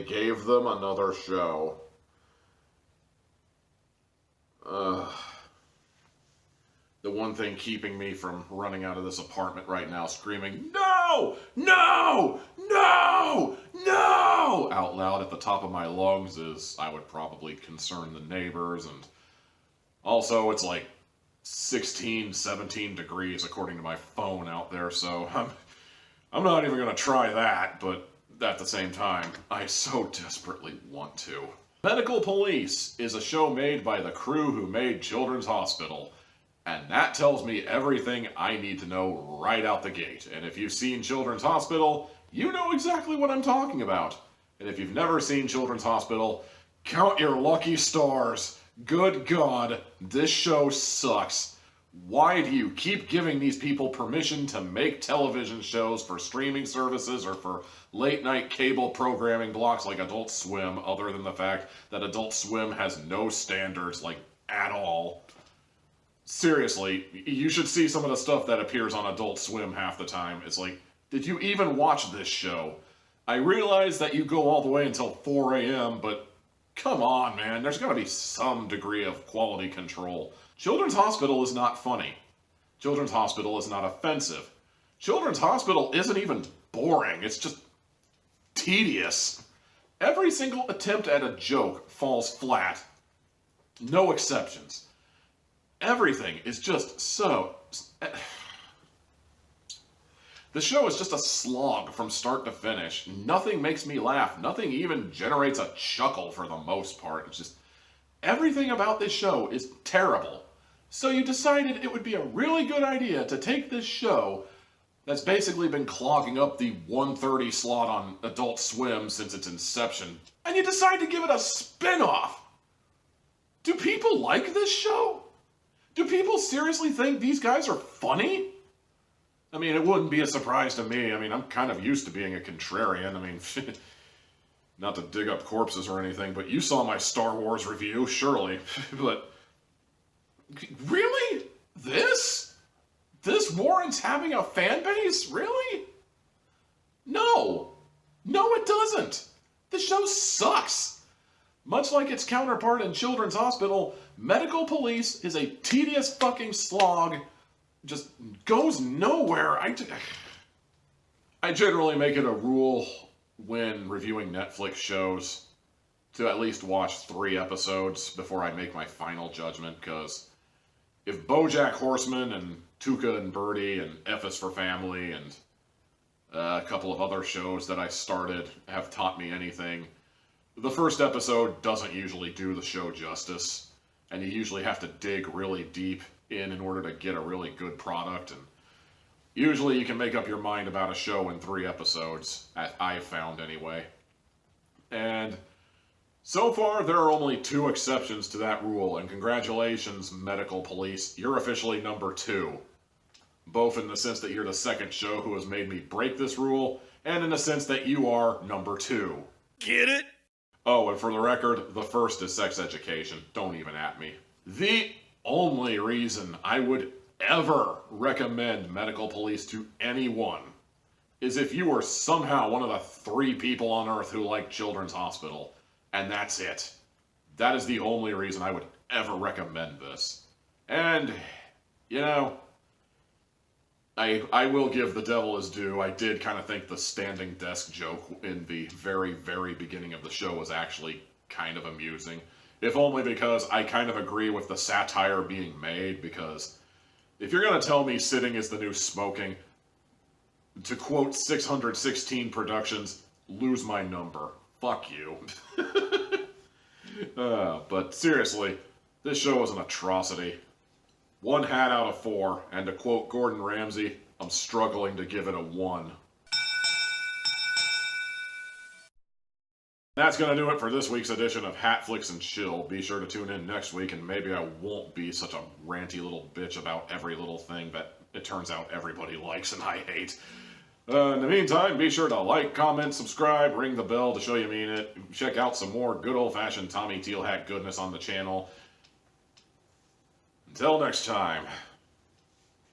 they gave them another show. The one thing keeping me from running out of this apartment right now screaming, "No! No! No! No!" out loud at the top of my lungs is I would probably concern the neighbors, and also it's like 16, 17 degrees according to my phone out there, so I'm not even going to try that, but at the same time, I so desperately want to. Medical Police is a show made by the crew who made Children's Hospital. And that tells me everything I need to know right out the gate. And if you've seen Children's Hospital, you know exactly what I'm talking about. And if you've never seen Children's Hospital, count your lucky stars. Good God, this show sucks. Why do you keep giving these people permission to make television shows for streaming services or for late-night cable programming blocks like Adult Swim, other than the fact that Adult Swim has no standards, like, at all? Seriously, you should see some of the stuff that appears on Adult Swim half the time. It's like, did you even watch this show? I realize that you go all the way until 4 a.m., but come on, man. There's got to be some degree of quality control. Children's Hospital is not funny. Children's Hospital is not offensive. Children's Hospital isn't even boring. It's just tedious. Every single attempt at a joke falls flat. No exceptions. Everything is just so... The show is just a slog from start to finish. Nothing makes me laugh. Nothing even generates a chuckle for the most part. It's just... Everything about this show is terrible. So you decided it would be a really good idea to take this show that's basically been clogging up the 1:30 slot on Adult Swim since its inception, and you decide to give it a spin-off. Do people like this show? Do people seriously think these guys are funny? I mean, it wouldn't be a surprise to me. I mean, I'm kind of used to being a contrarian. I mean, not to dig up corpses or anything, but you saw my Star Wars review, surely. But, really? This? This warrants having a fan base? Really? No. No, it doesn't. The show sucks. Much like its counterpart in Children's Hospital, Medical Police is a tedious fucking slog. Just goes nowhere. I generally make it a rule when reviewing Netflix shows to at least watch 3 episodes before I make my final judgment, because if BoJack Horseman and Tuca and Birdie and F is for Family and a couple of other shows that I started have taught me anything, the first episode doesn't usually do the show justice, and you usually have to dig really deep in order to get a really good product, and usually you can make up your mind about a show in 3 episodes, as I've found anyway. And so far, there are only 2 exceptions to that rule, and congratulations, Medical Police, you're officially number 2. Both in the sense that you're the second show who has made me break this rule, and in the sense that you are number 2. Get it? Oh, and for the record, the first is Sex Education. Don't even at me. The only reason I would ever recommend Medical Police to anyone is if you were somehow one of the 3 people on Earth who like Children's Hospital. And that's it. That is the only reason I would ever recommend this. And, you know, I will give the devil his due. I did kind of think the standing desk joke in the very, very beginning of the show was actually kind of amusing. If only because I kind of agree with the satire being made, because if you're going to tell me sitting is the new smoking, to quote 616 Productions, lose my number. Fuck you. But seriously, this show is an atrocity. 1 hat out of 4, and to quote Gordon Ramsay, I'm struggling to give it a 1. That's going to do it for this week's edition of Hatflix and Chill. Be sure to tune in next week, and maybe I won't be such a ranty little bitch about every little thing that it turns out everybody likes and I hate. In the meantime, be sure to like, comment, subscribe, ring the bell to show you mean it. Check out some more good old-fashioned Tommy Tealhack goodness on the channel. Until next time.